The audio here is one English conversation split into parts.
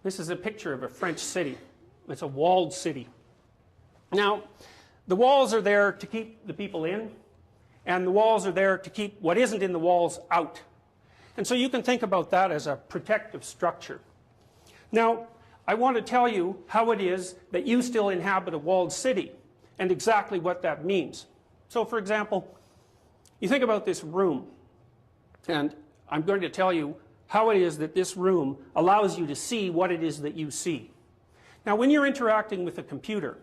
This is a picture of a French city. It's a walled city. Now, the walls are there to keep the people in, and the walls are there to keep what isn't in the walls out. And so you can think about that as a protective structure. Now, I want to tell you how it is that you still inhabit a walled city, and exactly what that means. So, for example, you think about this room, and I'm going to tell you how it is that this room allows you to see what it is that you see. Now, when you're interacting with a computer,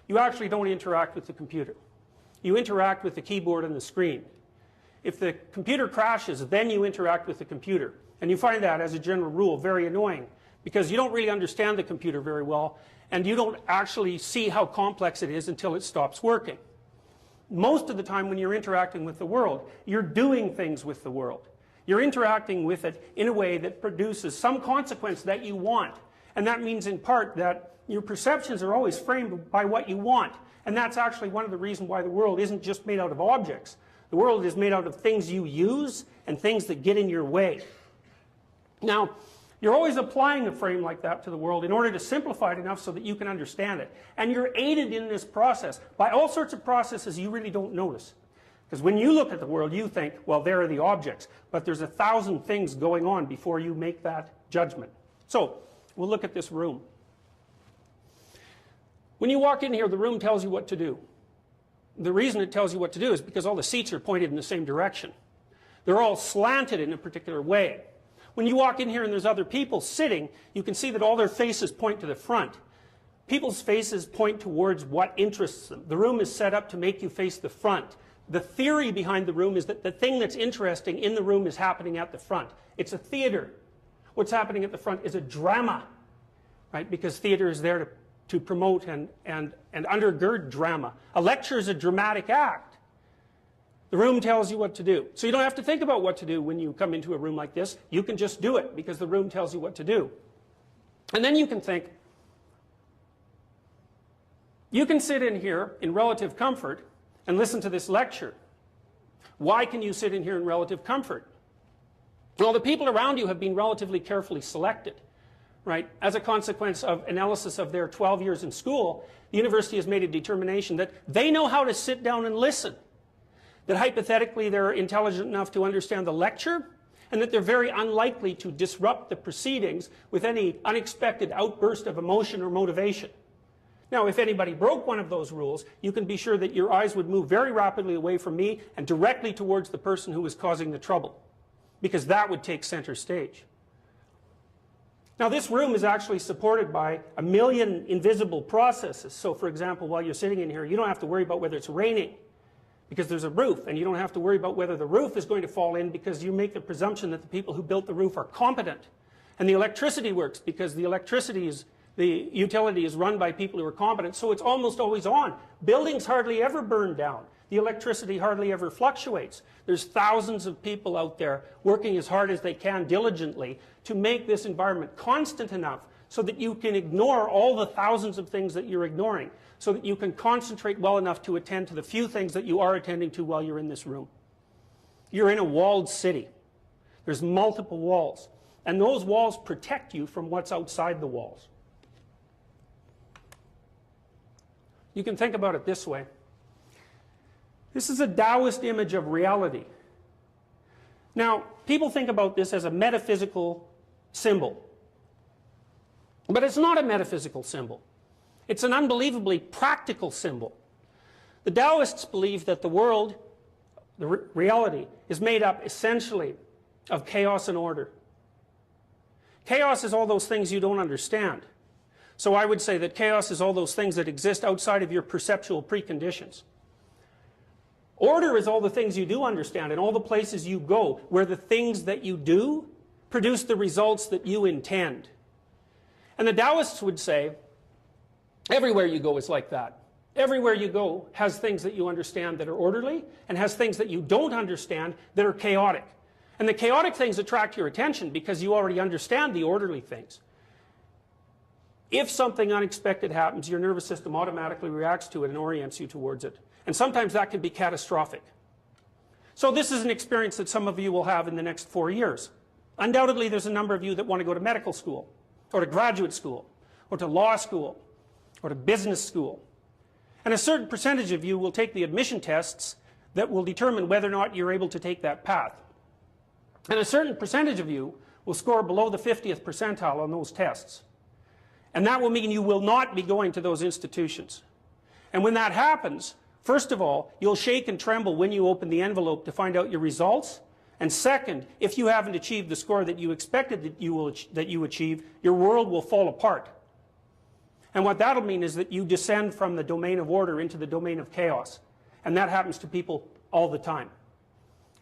you actually don't interact with the computer. You interact with the keyboard and the screen. If the computer crashes, then you interact with the computer. And you find that, as a general rule, very annoying, because you don't really understand the computer very well, and you don't actually see how complex it is until it stops working. Most of the time when you're interacting with the world, you're doing things with the world. You're interacting with it in a way that produces some consequence that you want. And that means in part that your perceptions are always framed by what you want. And that's actually one of the reasons why the world isn't just made out of objects. The world is made out of things you use and things that get in your way. Now, you're always applying a frame like that to the world in order to simplify it enough so that you can understand it. And you're aided in this process by all sorts of processes you really don't notice. Because when you look at the world, you think, well, there are the objects. But there's 1,000 things going on before you make that judgment. So, we'll look at this room. When you walk in here, the room tells you what to do. The reason it tells you what to do is because all the seats are pointed in the same direction. They're all slanted in a particular way. When you walk in here and there's other people sitting, you can see that all their faces point to the front. People's faces point towards what interests them. The room is set up to make you face the front. The theory behind the room is that the thing that's interesting in the room is happening at the front. It's a theater. What's happening at the front is a drama, right? Because theater is there to promote and undergird drama. A lecture is a dramatic act. The room tells you what to do. So you don't have to think about what to do when you come into a room like this. You can just do it because the room tells you what to do. And then you can think, you can sit in here in relative comfort and listen to this lecture. Why can you sit in here in relative comfort? Well, the people around you have been relatively carefully selected, right? As a consequence of analysis of their 12 years in school, the university has made a determination that they know how to sit down and listen. That hypothetically they're intelligent enough to understand the lecture, and that they're very unlikely to disrupt the proceedings with any unexpected outburst of emotion or motivation. Now, if anybody broke one of those rules, you can be sure that your eyes would move very rapidly away from me and directly towards the person who was causing the trouble, because that would take center stage. Now, this room is actually supported by 1 million invisible processes. So, for example, while you're sitting in here, you don't have to worry about whether it's raining, because there's a roof, and you don't have to worry about whether the roof is going to fall in, because you make the presumption that the people who built the roof are competent. And the electricity works because the utility is run by people who are competent, so it's almost always on. Buildings hardly ever burn down. The electricity hardly ever fluctuates. There's thousands of people out there working as hard as they can diligently to make this environment constant enough so that you can ignore all the thousands of things that you're ignoring, so that you can concentrate well enough to attend to the few things that you are attending to while you're in this room. You're in a walled city. There's multiple walls, and those walls protect you from what's outside the walls. You can think about it this way. This is a Taoist image of reality. Now, people think about this as a metaphysical symbol. But it's not a metaphysical symbol. It's an unbelievably practical symbol. The Taoists believe that the world, the reality, is made up essentially of chaos and order. Chaos is all those things you don't understand. So I would say that chaos is all those things that exist outside of your perceptual preconditions. Order is all the things you do understand and all the places you go where the things that you do produce the results that you intend. And the Taoists would say, everywhere you go is like that. Everywhere you go has things that you understand that are orderly and has things that you don't understand that are chaotic. And the chaotic things attract your attention because you already understand the orderly things. If something unexpected happens, your nervous system automatically reacts to it and orients you towards it. And sometimes that can be catastrophic. So this is an experience that some of you will have in the next 4 years. Undoubtedly, there's a number of you that want to go to medical school. or to graduate school, or to law school, or to business school. And a certain percentage of you will take the admission tests that will determine whether or not you're able to take that path. And a certain percentage of you will score below the 50th percentile on those tests. And that will mean you will not be going to those institutions. And when that happens, first of all, you'll shake and tremble when you open the envelope to find out your results. And second, if you haven't achieved the score that you expected that you achieve, your world will fall apart. And what that'll mean is that you descend from the domain of order into the domain of chaos. And that happens to people all the time.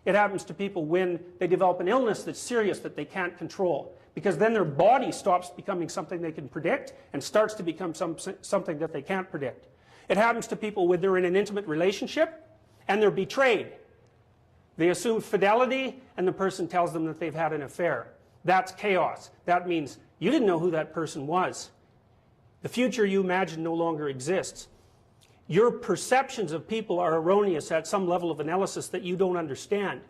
It happens to people when they develop an illness that's serious that they can't control, because then their body stops becoming something they can predict and starts to become something that they can't predict. It happens to people when they're in an intimate relationship and they're betrayed. They assume fidelity and the person tells them that they've had an affair. That's chaos. That means you didn't know who that person was. The future you imagine no longer exists. Your perceptions of people are erroneous at some level of analysis that you don't understand.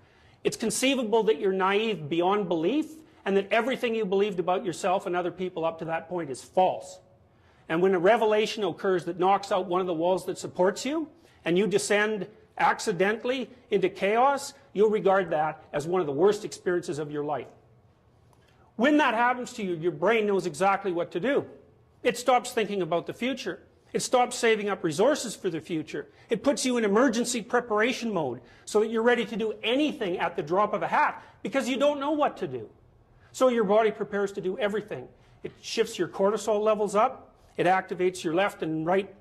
It's conceivable that you're naive beyond belief and that everything you believed about yourself and other people up to that point is false. And when a revelation occurs that knocks out one of the walls that supports you and you descend accidentally into chaos, you'll regard that as one of the worst experiences of your life. When that happens to you, your brain knows exactly what to do. It stops thinking about the future. It stops saving up resources for the future. It puts you in emergency preparation mode so that you're ready to do anything at the drop of a hat because you don't know what to do. So your body prepares to do everything. It shifts your cortisol levels up. It activates your left and right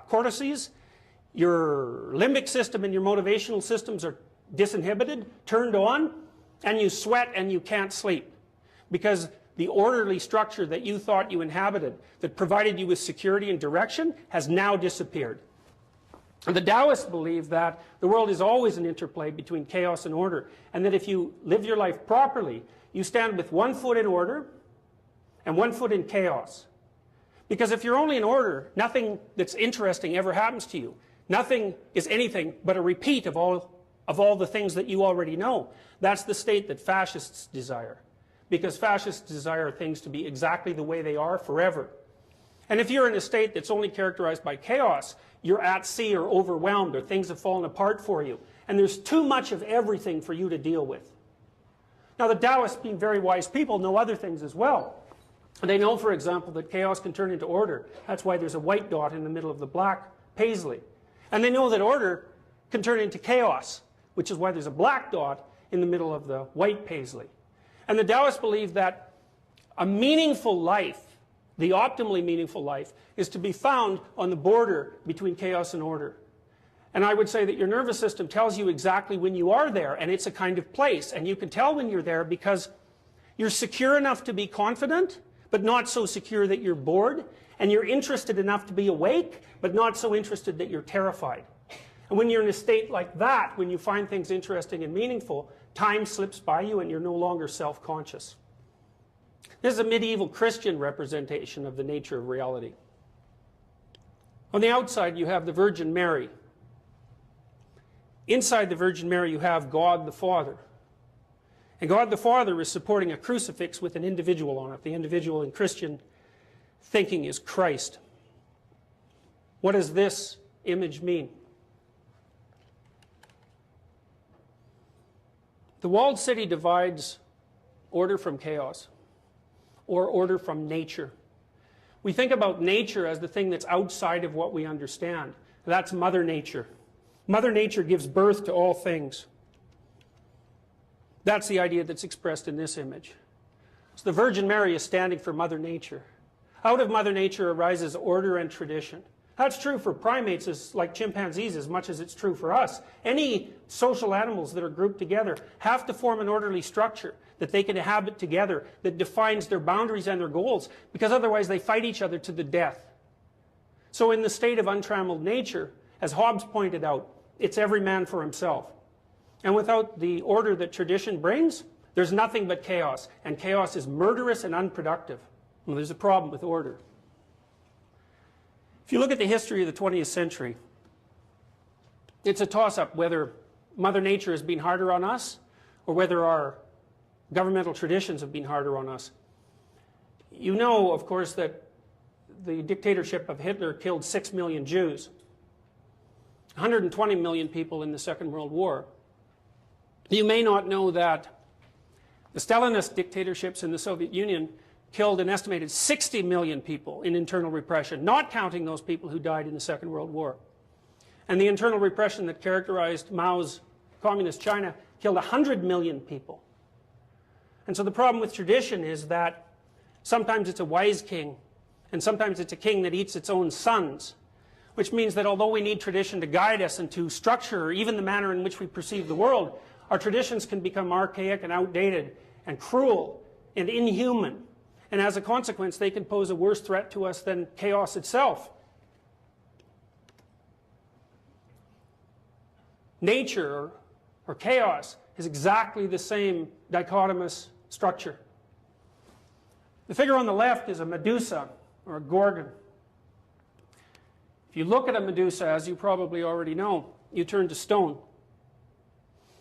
cortices. Your limbic system and your motivational systems are disinhibited, turned on, and you sweat and you can't sleep because the orderly structure that you thought you inhabited, that provided you with security and direction, has now disappeared. And the Taoists believe that the world is always an interplay between chaos and order, and that if you live your life properly, you stand with one foot in order and one foot in chaos. Because if you're only in order, nothing that's interesting ever happens to you. Nothing is anything but a repeat of all the things that you already know. That's the state that fascists desire. Because fascists desire things to be exactly the way they are forever. And if you're in a state that's only characterized by chaos, you're at sea or overwhelmed or things have fallen apart for you. And there's too much of everything for you to deal with. Now the Taoists, being very wise people, know other things as well. They know, for example, that chaos can turn into order. That's why there's a white dot in the middle of the black paisley. And they know that order can turn into chaos, which is why there's a black dot in the middle of the white paisley. And the Taoists believe that a meaningful life, the optimally meaningful life, is to be found on the border between chaos and order. And I would say that your nervous system tells you exactly when you are there, and it's a kind of place. And you can tell when you're there because you're secure enough to be confident, but not so secure that you're bored. And you're interested enough to be awake, but not so interested that you're terrified. And when you're in a state like that, when you find things interesting and meaningful, time slips by you and you're no longer self-conscious. This is a medieval Christian representation of the nature of reality. On the outside, you have the Virgin Mary. Inside the Virgin Mary, you have God the Father. And God the Father is supporting a crucifix with an individual on it. The individual in Christian thinking is Christ. What does this image mean? The walled city divides order from chaos, or order from nature. We think about nature as the thing that's outside of what we understand. That's Mother Nature. Mother Nature gives birth to all things. That's the idea that's expressed in this image. So the Virgin Mary is standing for Mother Nature. Out of Mother Nature arises order and tradition. That's true for primates like chimpanzees as much as it's true for us. Any social animals that are grouped together have to form an orderly structure that they can inhabit together that defines their boundaries and their goals, because otherwise they fight each other to the death. So in the state of untrammeled nature, as Hobbes pointed out, it's every man for himself. And without the order that tradition brings, there's nothing but chaos. And chaos is murderous and unproductive. Well, there's a problem with order. If you look at the history of the 20th century, it's a toss-up whether Mother Nature has been harder on us or whether our governmental traditions have been harder on us. You know, of course, that the dictatorship of Hitler killed 6 million Jews, 120 million people in the Second World War. You may not know that the Stalinist dictatorships in the Soviet Union killed an estimated 60 million people in internal repression, not counting those people who died in the Second World War. And the internal repression that characterized Mao's communist China killed 100 million people. And so the problem with tradition is that sometimes it's a wise king, and sometimes it's a king that eats its own sons, which means that although we need tradition to guide us and to structure even the manner in which we perceive the world, our traditions can become archaic and outdated and cruel and inhuman. And as a consequence, they can pose a worse threat to us than chaos itself. Nature, or chaos, is exactly the same dichotomous structure. The figure on the left is a Medusa, or a Gorgon. If you look at a Medusa, as you probably already know, you turn to stone.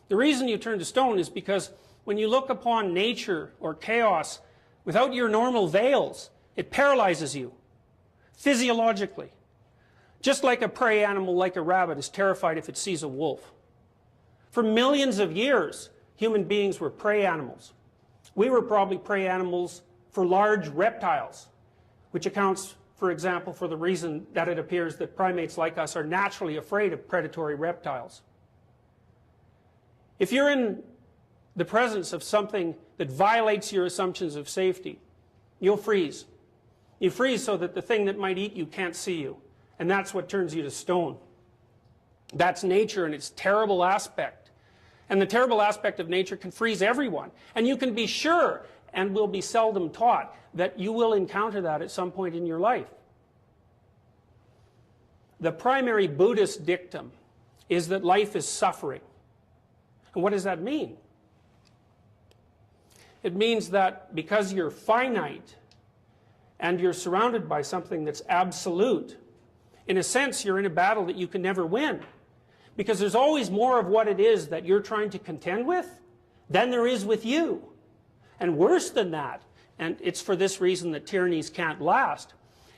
The reason you turn to stone is because when you look upon nature or chaos without your normal veils, it paralyzes you physiologically. Just like a prey animal like a rabbit is terrified if it sees a wolf. For millions of years, human beings were prey animals. We were probably prey animals for large reptiles, which accounts, for example, for the reason that it appears that primates like us are naturally afraid of predatory reptiles. If you're in the presence of something that violates your assumptions of safety, you'll freeze. You freeze so that the thing that might eat you can't see you. And that's what turns you to stone. That's nature and its terrible aspect. And the terrible aspect of nature can freeze everyone. And you can be sure, and will be seldom taught, that you will encounter that at some point in your life. The primary Buddhist dictum is that life is suffering. And what does that mean? It means that because you're finite and you're surrounded by something that's absolute, in a sense you're in a battle that you can never win. Because there's always more of what it is that you're trying to contend with than there is with you. And worse than that, and it's for this reason that tyrannies can't last,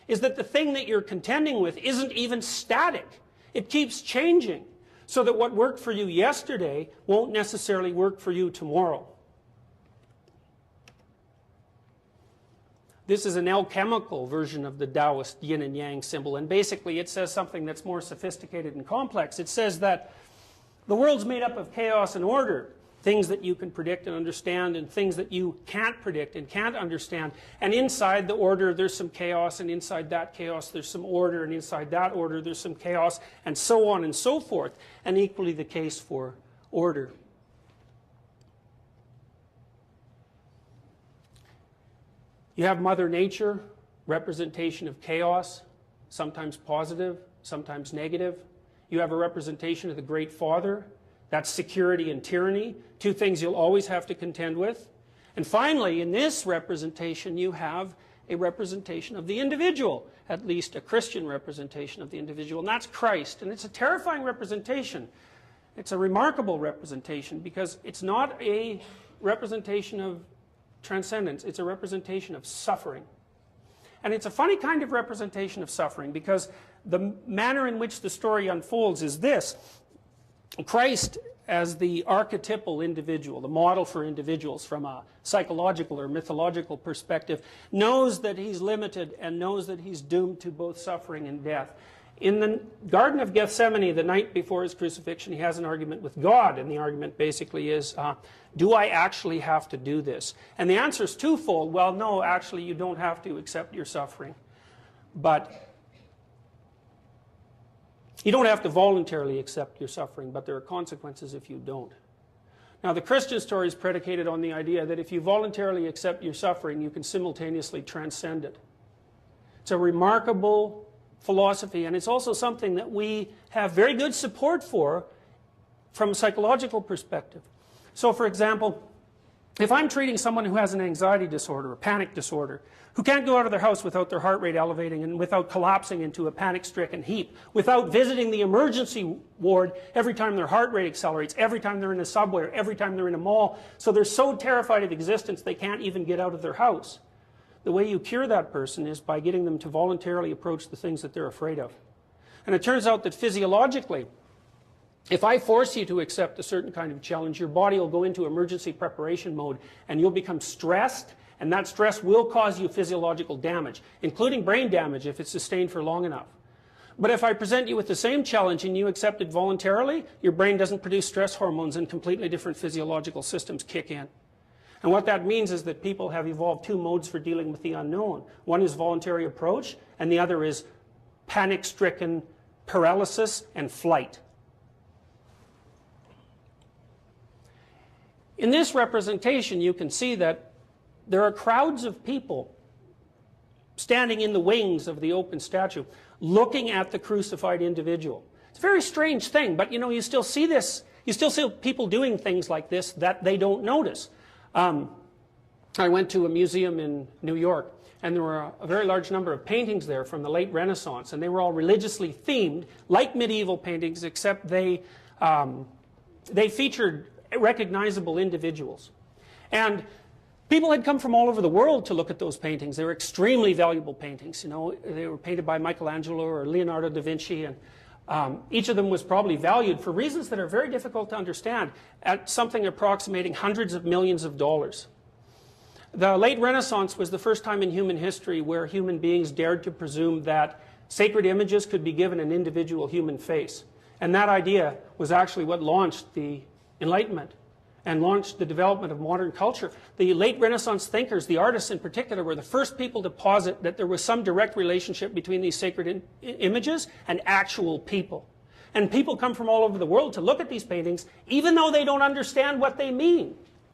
is that the thing that you're contending with isn't even static. It keeps changing, so that what worked for you yesterday won't necessarily work for you tomorrow. This is an alchemical version of the Taoist yin and yang symbol, and basically it says something that's more sophisticated and complex. It says that the world's made up of chaos and order, things that you can predict and understand, and things that you can't predict and can't understand. And inside the order there's some chaos, and inside that chaos there's some order, and inside that order there's some chaos, and so on and so forth. And equally the case for order. You have Mother Nature, representation of chaos, sometimes positive, sometimes negative. You have a representation of the Great Father, that's security and tyranny, two things you'll always have to contend with. And finally, in this representation, you have a representation of the individual, at least a Christian representation of the individual, and that's Christ. And it's a terrifying representation. It's a remarkable representation because it's not a representation of transcendence, it's a representation of suffering. And it's a funny kind of representation of suffering because the manner in which the story unfolds is this. Christ, as the archetypal individual, the model for individuals from a psychological or mythological perspective, knows that he's limited and knows that he's doomed to both suffering and death. In the Garden of Gethsemane, the night before his crucifixion, he has an argument with God, and the argument basically is, do I actually have to do this? And the answer is twofold. Well, no, actually you don't have to accept your suffering. But you don't have to voluntarily accept your suffering, but there are consequences if you don't. Now, the Christian story is predicated on the idea that if you voluntarily accept your suffering, you can simultaneously transcend it. It's a remarkable philosophy, and it's also something that we have very good support for from a psychological perspective. So, for example, if I'm treating someone who has an anxiety disorder, a panic disorder, who can't go out of their house without their heart rate elevating and without collapsing into a panic-stricken heap, without visiting the emergency ward every time their heart rate accelerates, every time they're in a subway, or every time they're in a mall, so they're so terrified of existence they can't even get out of their house. the way you cure that person is by getting them to voluntarily approach the things that they're afraid of. And it turns out that physiologically, if I force you to accept a certain kind of challenge, your body will go into emergency preparation mode and you'll become stressed, and that stress will cause you physiological damage, including brain damage if it's sustained for long enough. But if I present you with the same challenge and you accept it voluntarily, your brain doesn't produce stress hormones and completely different physiological systems kick in. And what that means is that people have evolved two modes for dealing with the unknown. One is voluntary approach, and the other is panic-stricken paralysis and flight. In this representation, you can see that there are crowds of people standing in the wings of the open statue, looking at the crucified individual. It's a very strange thing, but you know, you still see this, you still see people doing things like this that they don't notice. I went to a museum in New York, and there were a very large number of paintings there from the late Renaissance, and they were all religiously themed, like medieval paintings, except they featured recognizable individuals. And people had come from all over the world to look at those paintings. They were extremely valuable paintings. You know, they were painted by Michelangelo or Leonardo da Vinci, and each of them was probably valued for reasons that are very difficult to understand at something approximating hundreds of millions of dollars. The late Renaissance was the first time in human history where human beings dared to presume that sacred images could be given an individual human face. And that idea was actually what launched the Enlightenment and launched the development of modern culture. The late Renaissance thinkers, the artists in particular, were the first people to posit that there was some direct relationship between these sacred images and actual people. And people come from all over the world to look at these paintings, even though they don't understand what they mean.